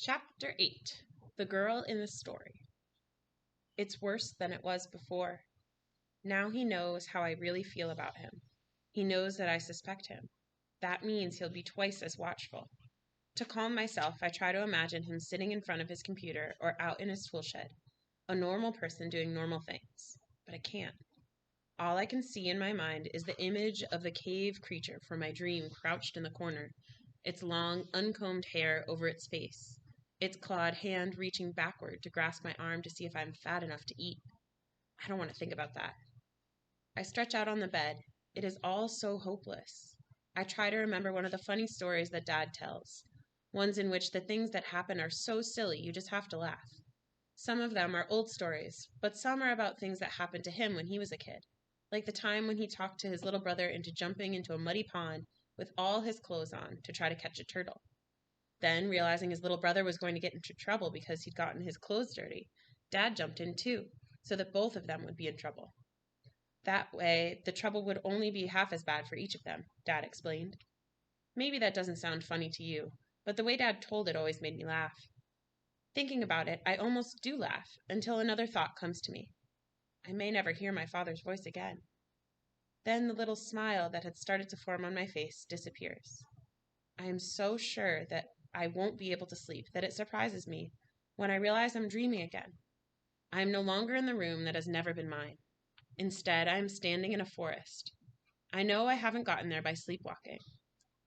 Chapter 8. The Girl in the Story. It's worse than it was before. Now he knows how I really feel about him. He knows that I suspect him. That means he'll be twice as watchful. To calm myself, I try to imagine him sitting in front of his computer or out in his tool shed, a normal person doing normal things. But I can't. All I can see in my mind is the image of the cave creature from my dream crouched in the corner, its long, uncombed hair over its face, its clawed hand reaching backward to grasp my arm to see if I'm fat enough to eat. I don't want to think about that. I stretch out on the bed. It is all so hopeless. I try to remember one of the funny stories that Dad tells, ones in which the things that happen are so silly you just have to laugh. Some of them are old stories, but some are about things that happened to him when he was a kid, like the time when he talked to his little brother into jumping into a muddy pond with all his clothes on to try to catch a turtle. Then, realizing his little brother was going to get into trouble because he'd gotten his clothes dirty, Dad jumped in too, so that both of them would be in trouble. That way, the trouble would only be half as bad for each of them, Dad explained. Maybe that doesn't sound funny to you, but the way Dad told it always made me laugh. Thinking about it, I almost do laugh, until another thought comes to me. I may never hear my father's voice again. Then the little smile that had started to form on my face disappears. I am so sure that I won't be able to sleep that it surprises me when I realize I'm dreaming again. I am no longer in the room that has never been mine. Instead, I am standing in a forest. I know I haven't gotten there by sleepwalking.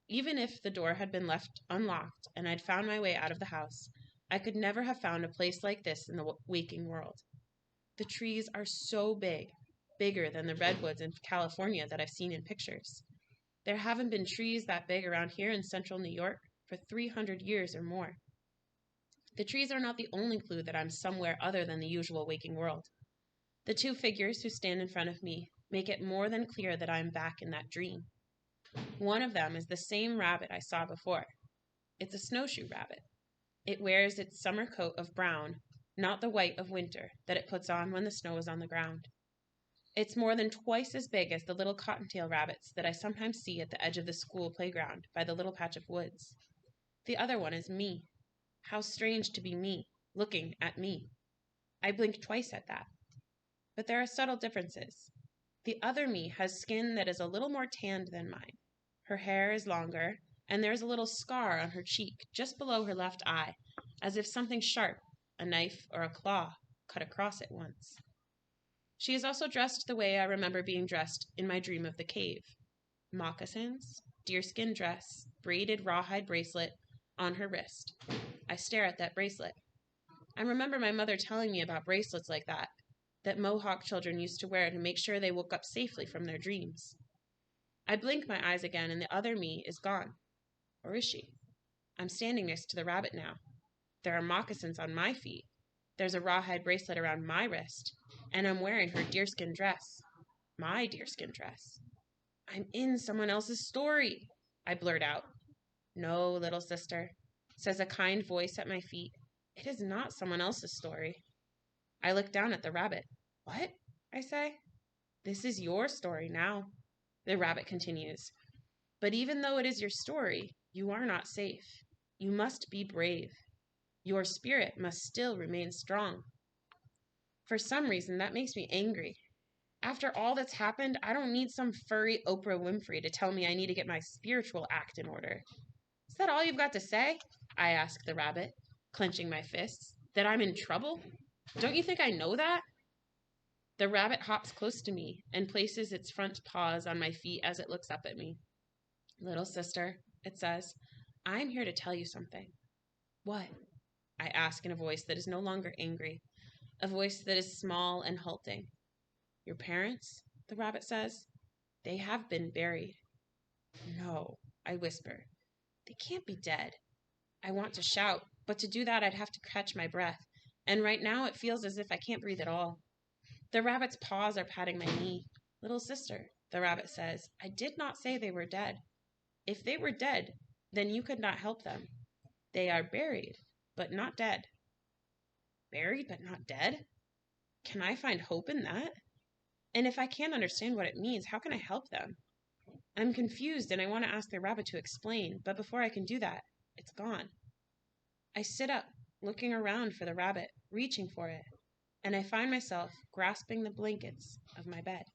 Even if the door had been left unlocked and I'd found my way out of the house, I could never have found a place like this in the waking world. The trees are so big, bigger than the redwoods in California that I've seen in pictures. There haven't been trees that big around here in central New York for 300 years or more. The trees are not the only clue that I'm somewhere other than the usual waking world. The two figures who stand in front of me make it more than clear that I'm back in that dream. One of them is the same rabbit I saw before. It's a snowshoe rabbit. It wears its summer coat of brown, not the white of winter that it puts on when the snow is on the ground. It's more than twice as big as the little cottontail rabbits that I sometimes see at the edge of the school playground by the little patch of woods. The other one is me. How strange to be me, looking at me. I blink twice at that. But there are subtle differences. The other me has skin that is a little more tanned than mine. Her hair is longer, and there is a little scar on her cheek just below her left eye, as if something sharp, a knife or a claw, cut across it once. She is also dressed the way I remember being dressed in my dream of the cave. Moccasins, deerskin dress, braided rawhide bracelet on her wrist. I stare at that bracelet. I remember my mother telling me about bracelets like that Mohawk children used to wear to make sure they woke up safely from their dreams. I blink my eyes again and the other me is gone. Or is she? I'm standing next to the rabbit now. There are moccasins on my feet. There's a rawhide bracelet around my wrist, and I'm wearing her deerskin dress. My deerskin dress. I'm in someone else's story, I blurt out. No, little sister, says a kind voice at my feet. It is not someone else's story. I look down at the rabbit. What? I say. This is your story now, the rabbit continues. But even though it is your story, you are not safe. You must be brave. Your spirit must still remain strong. For some reason, that makes me angry. After all that's happened, I don't need some furry Oprah Winfrey to tell me I need to get my spiritual act in order. Is that all you've got to say? I ask the rabbit, clenching my fists. That I'm in trouble? Don't you think I know that? The rabbit hops close to me and places its front paws on my feet as it looks up at me. Little sister, it says, I'm here to tell you something. What? I ask in a voice that is no longer angry, a voice that is small and halting. Your parents, the rabbit says, they have been buried. No, I whisper. They can't be dead. I want to shout, but to do that I'd have to catch my breath, and right now it feels as if I can't breathe at all. The rabbit's paws are patting my knee. Little sister, the rabbit says, I did not say they were dead. If they were dead, then you could not help them. They are buried, but not dead. Buried but not dead? Can I find hope in that? And if I can't understand what it means, how can I help them? I'm confused and I want to ask the rabbit to explain, but before I can do that, it's gone. I sit up, looking around for the rabbit, reaching for it, and I find myself grasping the blankets of my bed.